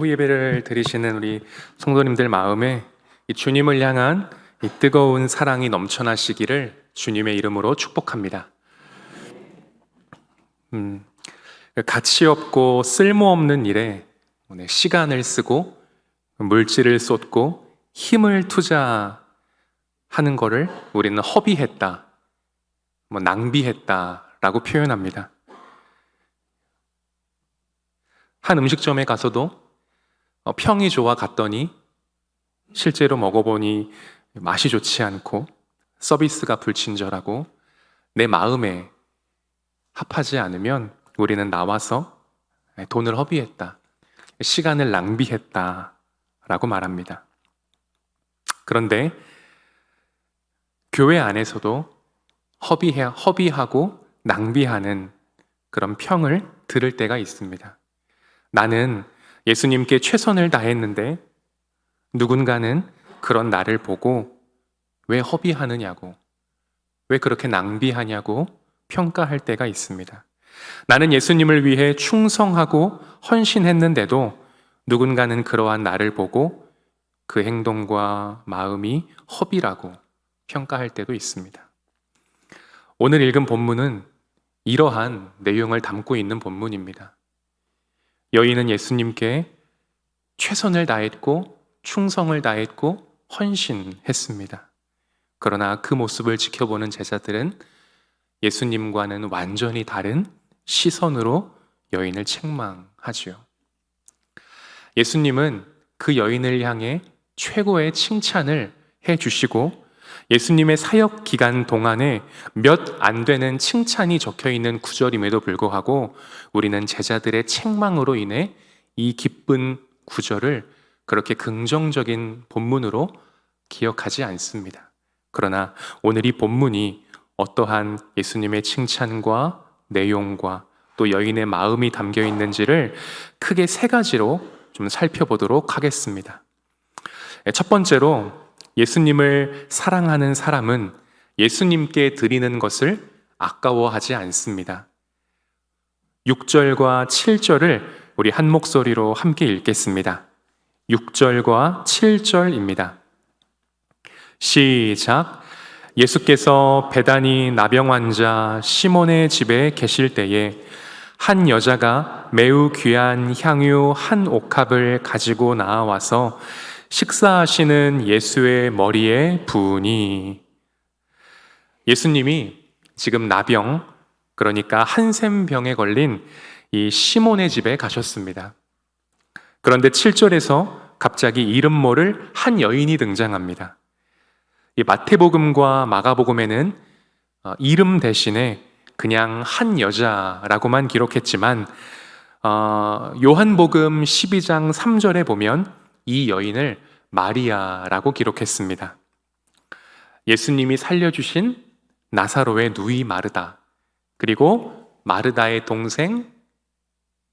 오후 예배를 드리시는 우리 성도님들 마음에 이 주님을 향한 이 뜨거운 사랑이 넘쳐나시기를 주님의 이름으로 축복합니다. 가치 없고 쓸모없는 일에 시간을 쓰고 물질을 쏟고 힘을 투자하는 것을 우리는 허비했다, 낭비했다라고 표현합니다. 한 음식점에 가서도 평이 좋아 갔더니 실제로 먹어보니 맛이 좋지 않고 서비스가 불친절하고 내 마음에 합하지 않으면 우리는 나와서 돈을 허비했다, 시간을 낭비했다 라고 말합니다. 그런데 교회 안에서도 허비하고 낭비하는 그런 평을 들을 때가 있습니다. 나는 예수님께 최선을 다했는데 누군가는 그런 나를 보고 왜 허비하느냐고, 왜 그렇게 낭비하냐고 평가할 때가 있습니다. 나는 예수님을 위해 충성하고 헌신했는데도 누군가는 그러한 나를 보고 그 행동과 마음이 허비라고 평가할 때도 있습니다. 오늘 읽은 본문은 이러한 내용을 담고 있는 본문입니다. 여인은 예수님께 최선을 다했고 충성을 다했고 헌신했습니다. 그러나 그 모습을 지켜보는 제자들은 예수님과는 완전히 다른 시선으로 여인을 책망하지요. 예수님은 그 여인을 향해 최고의 칭찬을 해주시고 예수님의 사역 기간 동안에 몇 안 되는 칭찬이 적혀 있는 구절임에도 불구하고 우리는 제자들의 책망으로 인해 이 기쁜 구절을 그렇게 긍정적인 본문으로 기억하지 않습니다. 그러나 오늘 이 본문이 어떠한 예수님의 칭찬과 내용과 또 여인의 마음이 담겨 있는지를 크게 세 가지로 좀 살펴보도록 하겠습니다. 첫 번째로, 예수님을 사랑하는 사람은 예수님께 드리는 것을 아까워하지 않습니다. 6절과 7절을 우리 한 목소리로 함께 읽겠습니다. 6절과 7절입니다. 시작. 예수께서 베다니 나병 환자 시몬의 집에 계실 때에 한 여자가 매우 귀한 향유 한 옥합을 가지고 나와서 식사하시는 예수의 머리에 부으니. 예수님이 지금 나병, 그러니까 한센병에 걸린 이 시몬의 집에 가셨습니다. 그런데 7절에서 갑자기 이름 모를 한 여인이 등장합니다. 이 마태복음과 마가복음에는 이름 대신에 그냥 한 여자라고만 기록했지만 요한복음 12장 3절에 보면 이 여인을 마리아라고 기록했습니다. 예수님이 살려주신 나사로의 누이 마르다, 그리고 마르다의 동생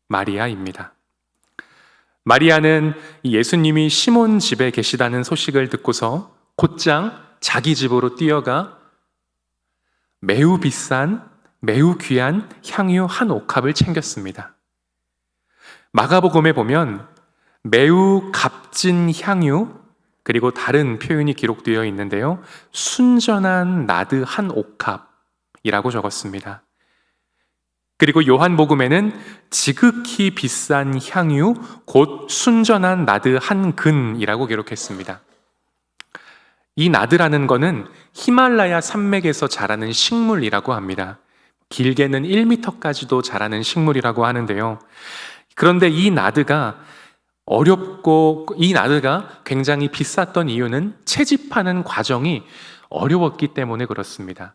마리아입니다. 마리아는 예수님이 시몬 집에 계시다는 소식을 듣고서 곧장 자기 집으로 뛰어가 매우 비싼, 매우 귀한 향유 한 옥합을 챙겼습니다. 마가복음에 보면 매우 값진 향유, 그리고 다른 표현이 기록되어 있는데요, 순전한 나드 한 옥합이라고 적었습니다. 그리고 요한복음에는 지극히 비싼 향유 곧 순전한 나드 한 근이라고 기록했습니다. 이 나드라는 것은 히말라야 산맥에서 자라는 식물이라고 합니다. 길게는 1m까지도 자라는 식물이라고 하는데요. 그런데 이 나드가 굉장히 비쌌던 이유는 채집하는 과정이 어려웠기 때문에 그렇습니다.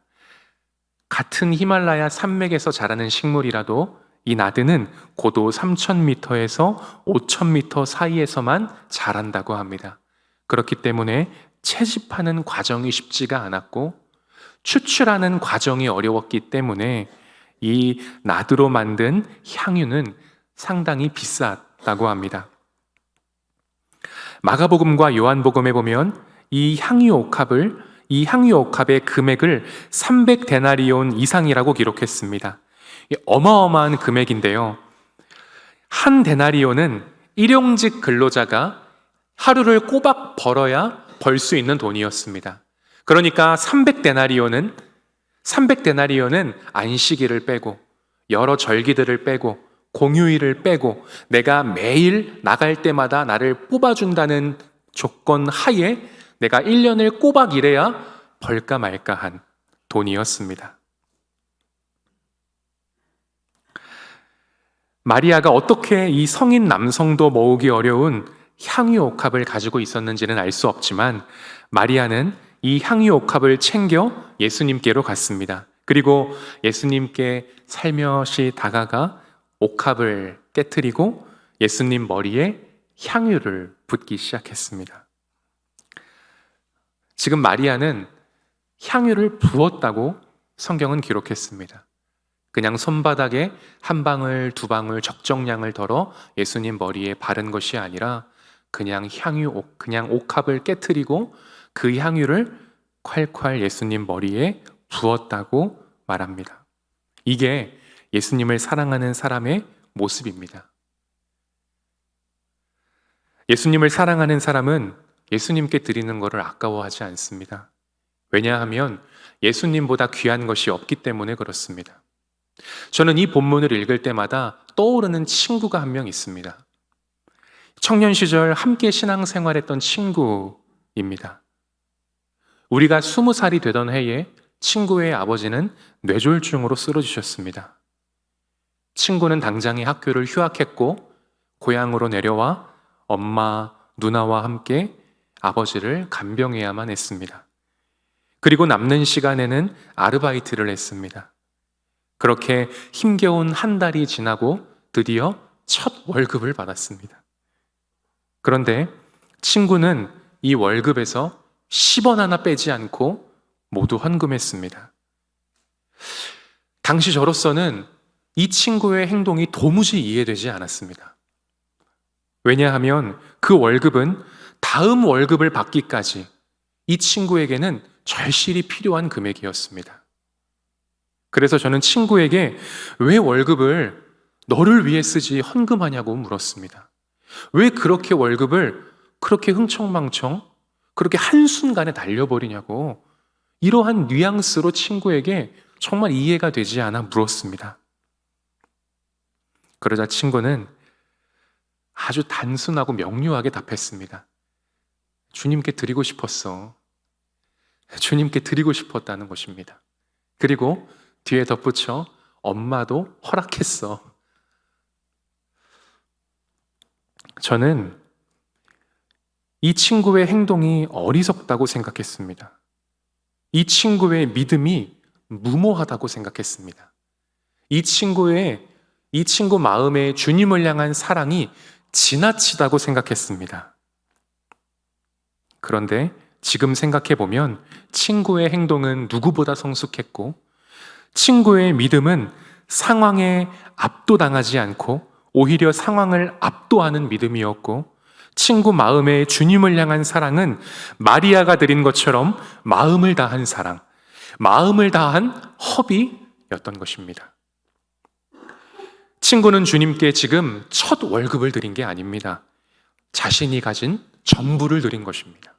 같은 히말라야 산맥에서 자라는 식물이라도 이 나드는 고도 3,000m에서 5,000m 사이에서만 자란다고 합니다. 그렇기 때문에 채집하는 과정이 쉽지가 않았고 추출하는 과정이 어려웠기 때문에 이 나드로 만든 향유는 상당히 비쌌다고 합니다. 마가복음과 요한복음에 보면 이 향유 옥합의 금액을 300데나리온 이상이라고 기록했습니다. 어마어마한 금액인데요, 한 데나리온은 일용직 근로자가 하루를 꼬박 벌어야 벌 수 있는 돈이었습니다. 그러니까 300데나리온은 안식일을 빼고 여러 절기들을 빼고 공휴일을 빼고 내가 매일 나갈 때마다 나를 뽑아준다는 조건 하에 내가 1년을 꼬박 일해야 벌까 말까 한 돈이었습니다. 마리아가 어떻게 이 성인 남성도 모으기 어려운 향유옥합을 가지고 있었는지는 알 수 없지만 마리아는 이 향유옥합을 챙겨 예수님께로 갔습니다. 그리고 예수님께 살며시 다가가 옥합을 깨트리고 예수님 머리에 향유를 붓기 시작했습니다. 지금 마리아는 향유를 부었다고 성경은 기록했습니다. 그냥 손바닥에 한 방울, 두 방울 적정량을 덜어 예수님 머리에 바른 것이 아니라 그냥 옥합을 깨트리고 그 향유를 콸콸 예수님 머리에 부었다고 말합니다. 이게 예수님을 사랑하는 사람의 모습입니다. 예수님을 사랑하는 사람은 예수님께 드리는 것을 아까워하지 않습니다. 왜냐하면 예수님보다 귀한 것이 없기 때문에 그렇습니다. 저는 이 본문을 읽을 때마다 떠오르는 친구가 한 명 있습니다. 청년 시절 함께 신앙생활했던 친구입니다. 우리가 20살이 되던 해에 친구의 아버지는 뇌졸중으로 쓰러지셨습니다. 친구는 당장에 학교를 휴학했고 고향으로 내려와 엄마, 누나와 함께 아버지를 간병해야만 했습니다. 그리고 남는 시간에는 아르바이트를 했습니다. 그렇게 힘겨운 한 달이 지나고 드디어 첫 월급을 받았습니다. 그런데 친구는 이 월급에서 10원 하나 빼지 않고 모두 헌금했습니다. 당시 저로서는 이 친구의 행동이 도무지 이해되지 않았습니다. 왜냐하면 그 월급은 다음 월급을 받기까지 이 친구에게는 절실히 필요한 금액이었습니다. 그래서 저는 친구에게 왜 월급을 너를 위해 쓰지 헌금하냐고 물었습니다. 왜 그렇게 월급을 그렇게 흥청망청 그렇게 한순간에 날려버리냐고 이러한 뉘앙스로 친구에게 정말 이해가 되지 않아 물었습니다. 그러자 친구는 아주 단순하고 명료하게 답했습니다. 주님께 드리고 싶었어. 주님께 드리고 싶었다는 것입니다. 그리고 뒤에 덧붙여 엄마도 허락했어. 저는 이 친구의 행동이 어리석다고 생각했습니다. 이 친구의 믿음이 무모하다고 생각했습니다. 이 친구 마음에 주님을 향한 사랑이 지나치다고 생각했습니다. 그런데 지금 생각해보면 친구의 행동은 누구보다 성숙했고 친구의 믿음은 상황에 압도당하지 않고 오히려 상황을 압도하는 믿음이었고 친구 마음에 주님을 향한 사랑은 마리아가 드린 것처럼 마음을 다한 사랑, 마음을 다한 허비였던 것입니다. 친구는 주님께 지금 첫 월급을 드린 게 아닙니다. 자신이 가진 전부를 드린 것입니다.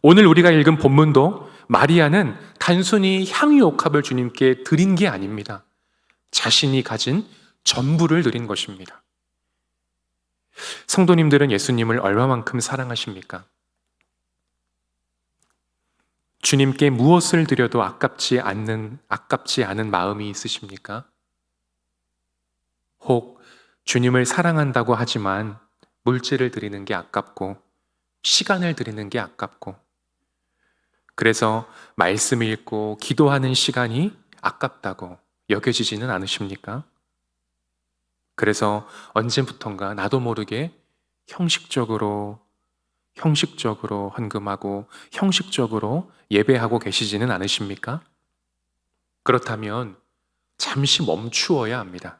오늘 우리가 읽은 본문도 마리아는 단순히 향유옥합을 주님께 드린 게 아닙니다. 자신이 가진 전부를 드린 것입니다. 성도님들은 예수님을 얼마만큼 사랑하십니까? 주님께 무엇을 드려도 아깝지 않은 마음이 있으십니까? 혹 주님을 사랑한다고 하지만 물질을 드리는 게 아깝고 시간을 드리는 게 아깝고 그래서 말씀 읽고 기도하는 시간이 아깝다고 여겨지지는 않으십니까? 그래서 언제부턴가 나도 모르게 형식적으로 헌금하고 형식적으로 예배하고 계시지는 않으십니까? 그렇다면 잠시 멈추어야 합니다.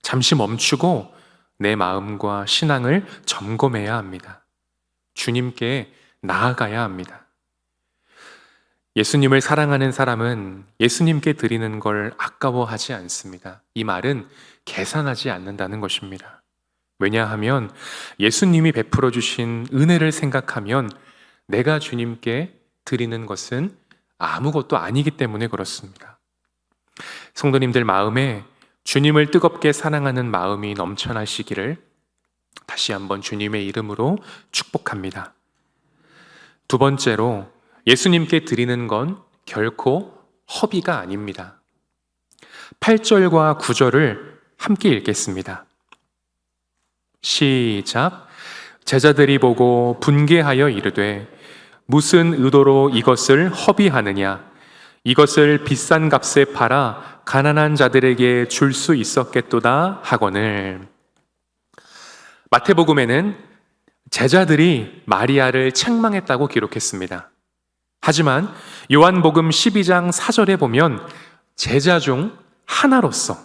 잠시 멈추고 내 마음과 신앙을 점검해야 합니다. 주님께 나아가야 합니다. 예수님을 사랑하는 사람은 예수님께 드리는 걸 아까워하지 않습니다. 이 말은 계산하지 않는다는 것입니다. 왜냐하면 예수님이 베풀어 주신 은혜를 생각하면 내가 주님께 드리는 것은 아무것도 아니기 때문에 그렇습니다. 성도님들 마음에 주님을 뜨겁게 사랑하는 마음이 넘쳐나시기를 다시 한번 주님의 이름으로 축복합니다. 두 번째로 예수님께 드리는 건 결코 허비가 아닙니다. 8절과 9절을 함께 읽겠습니다. 시작. 제자들이 보고 분개하여 이르되 무슨 의도로 이것을 허비하느냐? 이것을 비싼 값에 팔아 가난한 자들에게 줄 수 있었겠도다 하거늘. 마태복음에는 제자들이 마리아를 책망했다고 기록했습니다. 하지만 요한복음 12장 4절에 보면 제자 중 하나로서,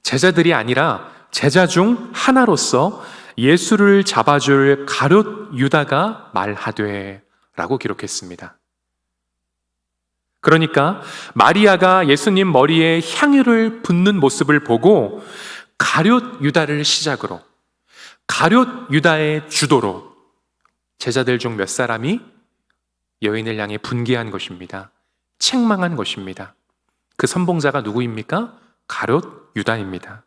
제자들이 아니라 제자 중 하나로서 예수를 잡아줄 가룟 유다가 말하되 라고 기록했습니다. 그러니까 마리아가 예수님 머리에 향유를 붓는 모습을 보고 가룟 유다를 시작으로, 가룟 유다의 주도로 제자들 중 몇 사람이 여인을 향해 분개한 것입니다. 책망한 것입니다. 그 선봉자가 누구입니까? 가룟 유다입니다.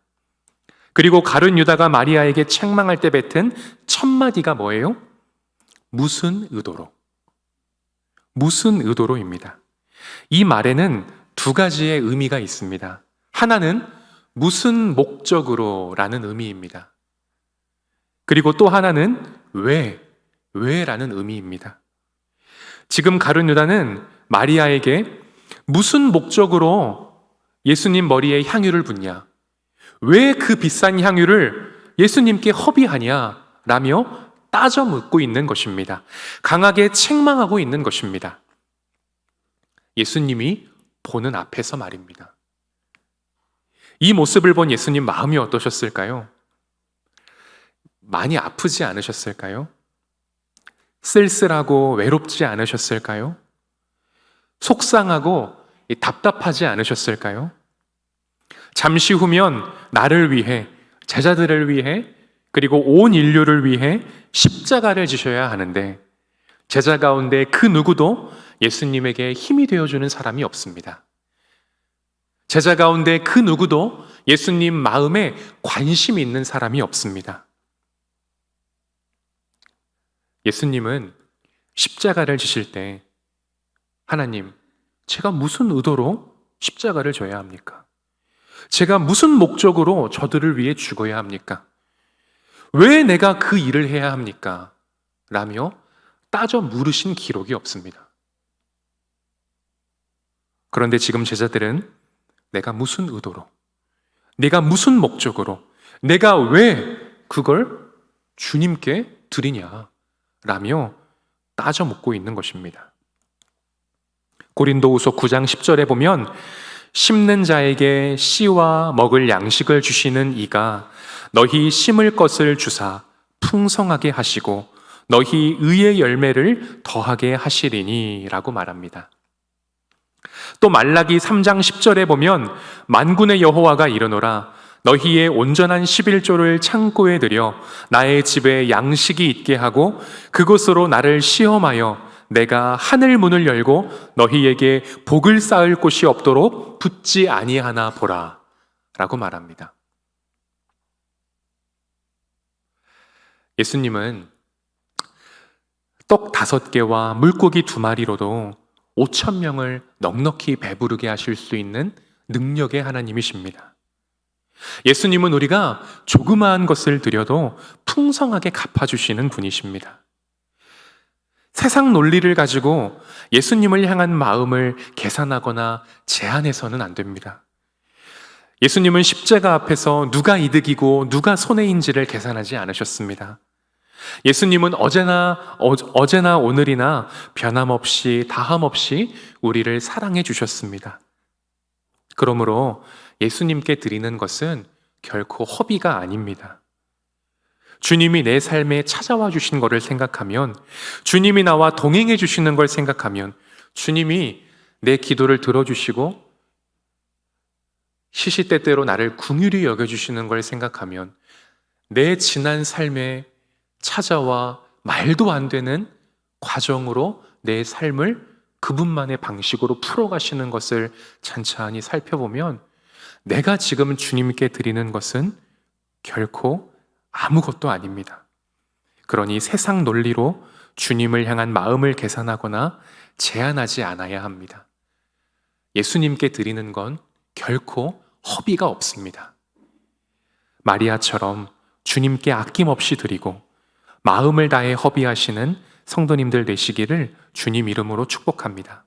그리고 가룟 유다가 마리아에게 책망할 때 뱉은 첫 마디가 뭐예요? 무슨 의도로? 무슨 의도로입니다. 이 말에는 두 가지의 의미가 있습니다. 하나는 무슨 목적으로라는 의미입니다. 그리고 또 하나는 왜라는 의미입니다. 지금 가룟 유다는 마리아에게 무슨 목적으로 예수님 머리에 향유를 붓냐? 왜 그 비싼 향유를 예수님께 허비하냐? 라며 따져 묻고 있는 것입니다. 강하게 책망하고 있는 것입니다. 예수님이 보는 앞에서 말입니다. 이 모습을 본 예수님 마음이 어떠셨을까요? 많이 아프지 않으셨을까요? 쓸쓸하고 외롭지 않으셨을까요? 속상하고 답답하지 않으셨을까요? 잠시 후면 나를 위해, 제자들을 위해, 그리고 온 인류를 위해 십자가를 지셔야 하는데 제자 가운데 그 누구도 예수님에게 힘이 되어주는 사람이 없습니다. 제자 가운데 그 누구도 예수님 마음에 관심이 있는 사람이 없습니다. 예수님은 십자가를 지실 때 하나님, 제가 무슨 의도로 십자가를 져야 합니까? 제가 무슨 목적으로 저들을 위해 죽어야 합니까? 왜 내가 그 일을 해야 합니까? 라며 따져 물으신 기록이 없습니다. 그런데 지금 제자들은 내가 무슨 의도로, 내가 무슨 목적으로, 내가 왜 그걸 주님께 드리냐? 라며 따져 묻고 있는 것입니다. 고린도후서 9장 10절에 보면 심는 자에게 씨와 먹을 양식을 주시는 이가 너희 심을 것을 주사 풍성하게 하시고 너희 의의 열매를 더하게 하시리니 라고 말합니다. 또 말라기 3장 10절에 보면 만군의 여호와가 이르노라 너희의 온전한 11조를 창고에 들여 나의 집에 양식이 있게 하고 그곳으로 나를 시험하여 내가 하늘 문을 열고 너희에게 복을 쌓을 곳이 없도록 붙지 아니하나 보라 라고 말합니다. 예수님은 떡 5개와 물고기 2마리로도 5,000명을 넉넉히 배부르게 하실 수 있는 능력의 하나님이십니다. 예수님은 우리가 조그마한 것을 드려도 풍성하게 갚아주시는 분이십니다. 세상 논리를 가지고 예수님을 향한 마음을 계산하거나 제한해서는 안 됩니다. 예수님은 십자가 앞에서 누가 이득이고 누가 손해인지를 계산하지 않으셨습니다. 예수님은 어제나 오늘이나 변함없이 다함없이 우리를 사랑해 주셨습니다. 그러므로 예수님께 드리는 것은 결코 허비가 아닙니다. 주님이 내 삶에 찾아와 주신 것을 생각하면, 주님이 나와 동행해 주시는 걸 생각하면, 주님이 내 기도를 들어주시고 시시때때로 나를 긍휼히 여겨주시는 걸 생각하면 내 지난 삶에 찾아와 말도 안 되는 과정으로 내 삶을 그분만의 방식으로 풀어가시는 것을 찬찬히 살펴보면 내가 지금 주님께 드리는 것은 결코 아무것도 아닙니다. 그러니 세상 논리로 주님을 향한 마음을 계산하거나 제한하지 않아야 합니다. 예수님께 드리는 건 결코 허비가 없습니다. 마리아처럼 주님께 아낌없이 드리고 마음을 다해 허비하시는 성도님들 되시기를 주님 이름으로 축복합니다.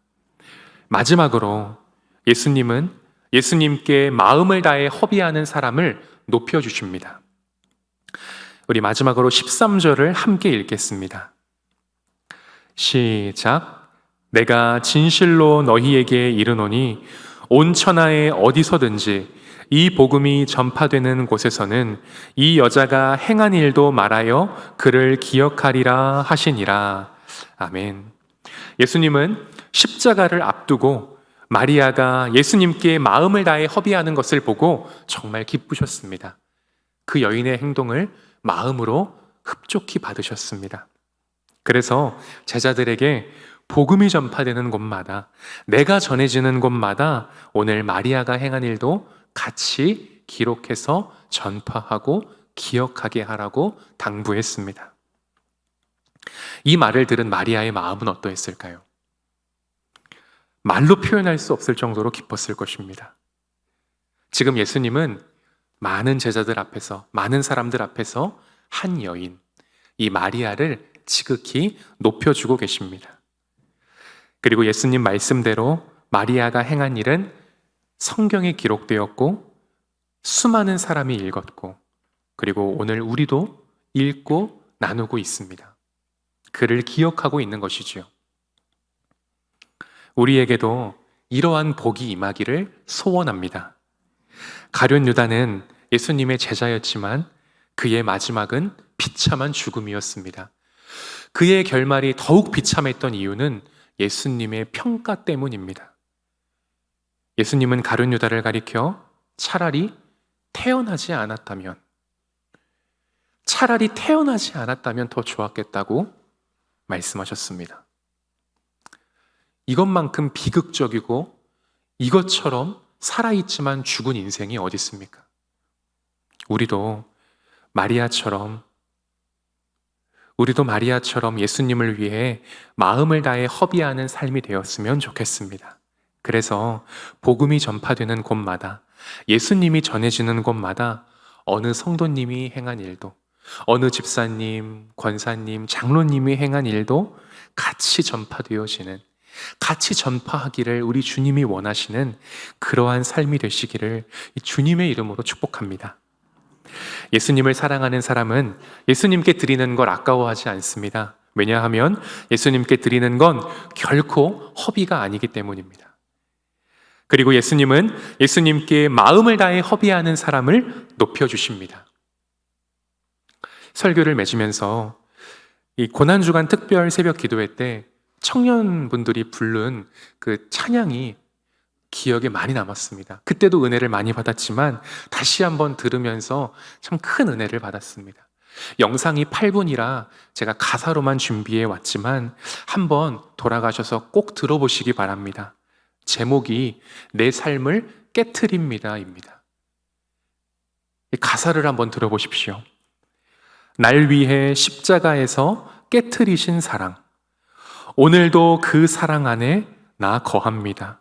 마지막으로 예수님은 예수님께 마음을 다해 허비하는 사람을 높여주십니다. 우리 마지막으로 13절을 함께 읽겠습니다. 시작. 내가 진실로 너희에게 이르노니 온 천하에 어디서든지 이 복음이 전파되는 곳에서는 이 여자가 행한 일도 말하여 그를 기억하리라 하시니라. 아멘. 예수님은 십자가를 앞두고 마리아가 예수님께 마음을 다해 허비하는 것을 보고 정말 기쁘셨습니다. 그 여인의 행동을 마음으로 흡족히 받으셨습니다. 그래서 제자들에게 복음이 전파되는 곳마다, 내가 전해지는 곳마다 오늘 마리아가 행한 일도 같이 기록해서 전파하고 기억하게 하라고 당부했습니다. 이 말을 들은 마리아의 마음은 어떠했을까요? 말로 표현할 수 없을 정도로 기뻤을 것입니다. 지금 예수님은 많은 제자들 앞에서, 많은 사람들 앞에서 한 여인, 이 마리아를 지극히 높여주고 계십니다. 그리고 예수님 말씀대로 마리아가 행한 일은 성경에 기록되었고 수많은 사람이 읽었고 그리고 오늘 우리도 읽고 나누고 있습니다. 그를 기억하고 있는 것이지요. 우리에게도 이러한 복이 임하기를 소원합니다. 가룟 유다는 예수님의 제자였지만 그의 마지막은 비참한 죽음이었습니다. 그의 결말이 더욱 비참했던 이유는 예수님의 평가 때문입니다. 예수님은 가룟 유다를 가리켜 차라리 태어나지 않았다면 더 좋았겠다고 말씀하셨습니다. 이것만큼 비극적이고 이것처럼 살아있지만 죽은 인생이 어디 있습니까? 우리도 마리아처럼 예수님을 위해 마음을 다해 허비하는 삶이 되었으면 좋겠습니다. 그래서 복음이 전파되는 곳마다, 예수님이 전해지는 곳마다 어느 성도님이 행한 일도, 어느 집사님, 권사님, 장로님이 행한 일도 같이 전파되어지는, 같이 전파하기를 우리 주님이 원하시는 그러한 삶이 되시기를 주님의 이름으로 축복합니다. 예수님을 사랑하는 사람은 예수님께 드리는 걸 아까워하지 않습니다. 왜냐하면 예수님께 드리는 건 결코 허비가 아니기 때문입니다. 그리고 예수님은 예수님께 마음을 다해 허비하는 사람을 높여주십니다. 설교를 맺으면서 이 고난주간 특별 새벽 기도회 때 청년분들이 부른 그 찬양이 기억에 많이 남았습니다. 그때도 은혜를 많이 받았지만 다시 한번 들으면서 참 큰 은혜를 받았습니다. 영상이 8분이라 제가 가사로만 준비해 왔지만 한번 돌아가셔서 꼭 들어보시기 바랍니다. 제목이 내 삶을 깨트립니다입니다. 가사를 한번 들어보십시오. 날 위해 십자가에서 깨트리신 사랑, 오늘도 그 사랑 안에 나 거합니다.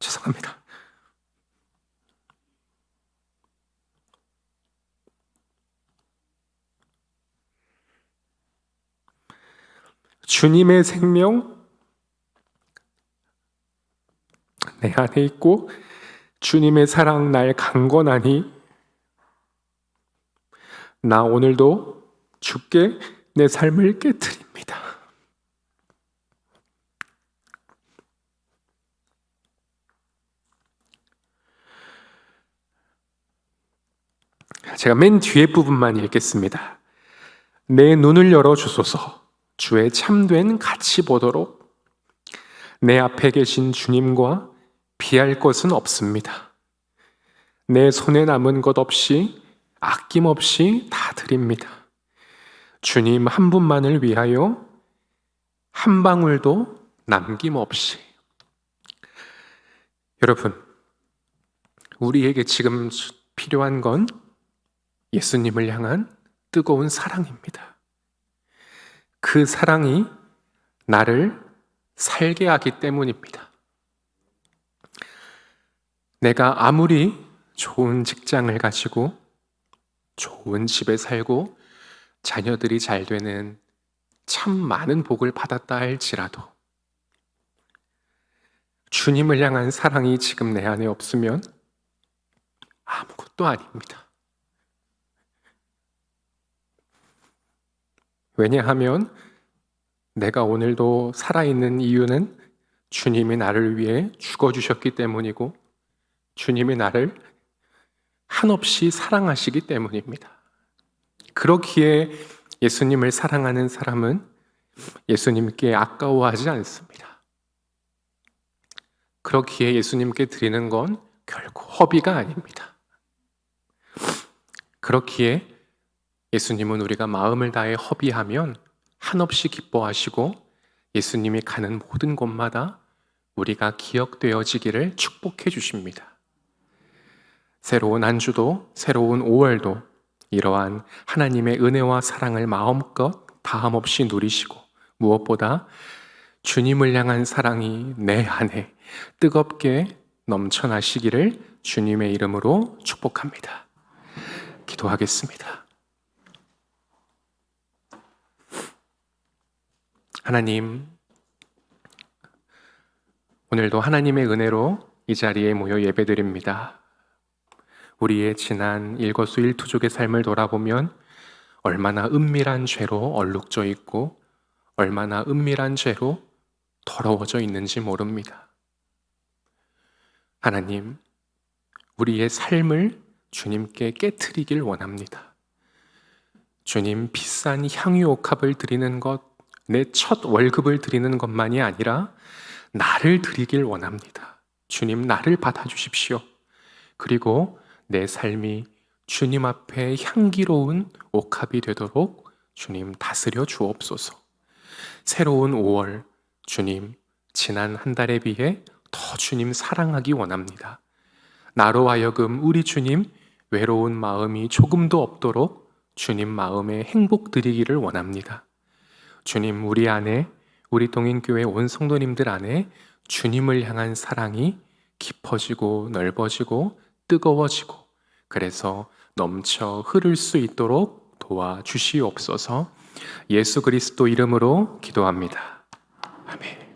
죄송합니다. 주님의 생명 내 안에 있고 주님의 사랑 날 강건하니 나 오늘도 주께 내 삶을 깨트립니다. 제가 맨 뒤에 부분만 읽겠습니다. 내 눈을 열어 주소서. 주의 참된 가치 보도록. 내 앞에 계신 주님과 비할 것은 없습니다. 내 손에 남은 것 없이 아낌없이 다 드립니다. 주님 한 분만을 위하여 한 방울도 남김없이. 여러분, 우리에게 지금 필요한 건 예수님을 향한 뜨거운 사랑입니다. 그 사랑이 나를 살게 하기 때문입니다. 내가 아무리 좋은 직장을 가지고 좋은 집에 살고 자녀들이 잘 되는 참 많은 복을 받았다 할지라도 주님을 향한 사랑이 지금 내 안에 없으면 아무것도 아닙니다. 왜냐하면 내가 오늘도 살아있는 이유는 주님이 나를 위해 죽어주셨기 때문이고 주님이 나를 한없이 사랑하시기 때문입니다. 그렇기에 예수님을 사랑하는 사람은 예수님께 아까워하지 않습니다. 그렇기에 예수님께 드리는 건 결코 허비가 아닙니다. 그렇기에 예수님은 우리가 마음을 다해 허비하면 한없이 기뻐하시고 예수님이 가는 모든 곳마다 우리가 기억되어지기를 축복해 주십니다. 새로운 한 주도 새로운 5월도 이러한 하나님의 은혜와 사랑을 마음껏 다함없이 누리시고 무엇보다 주님을 향한 사랑이 내 안에 뜨겁게 넘쳐나시기를 주님의 이름으로 축복합니다. 기도하겠습니다. 하나님, 오늘도 하나님의 은혜로 이 자리에 모여 예배드립니다. 우리의 지난 일거수일투족의 삶을 돌아보면 얼마나 은밀한 죄로 얼룩져 있고 얼마나 은밀한 죄로 더러워져 있는지 모릅니다. 하나님, 우리의 삶을 주님께 깨트리길 원합니다. 주님, 비싼 향유옥합을 드리는 것, 내 첫 월급을 드리는 것만이 아니라 나를 드리길 원합니다. 주님, 나를 받아주십시오. 그리고 내 삶이 주님 앞에 향기로운 옥합이 되도록 주님 다스려 주옵소서. 새로운 5월, 주님, 지난 한 달에 비해 더 주님 사랑하기 원합니다. 나로 하여금 우리 주님 외로운 마음이 조금도 없도록 주님 마음에 행복 드리기를 원합니다. 주님, 우리 안에, 우리 동인교회 온 성도님들 안에 주님을 향한 사랑이 깊어지고 넓어지고 뜨거워지고 그래서 넘쳐 흐를 수 있도록 도와주시옵소서. 예수 그리스도 이름으로 기도합니다. 아멘.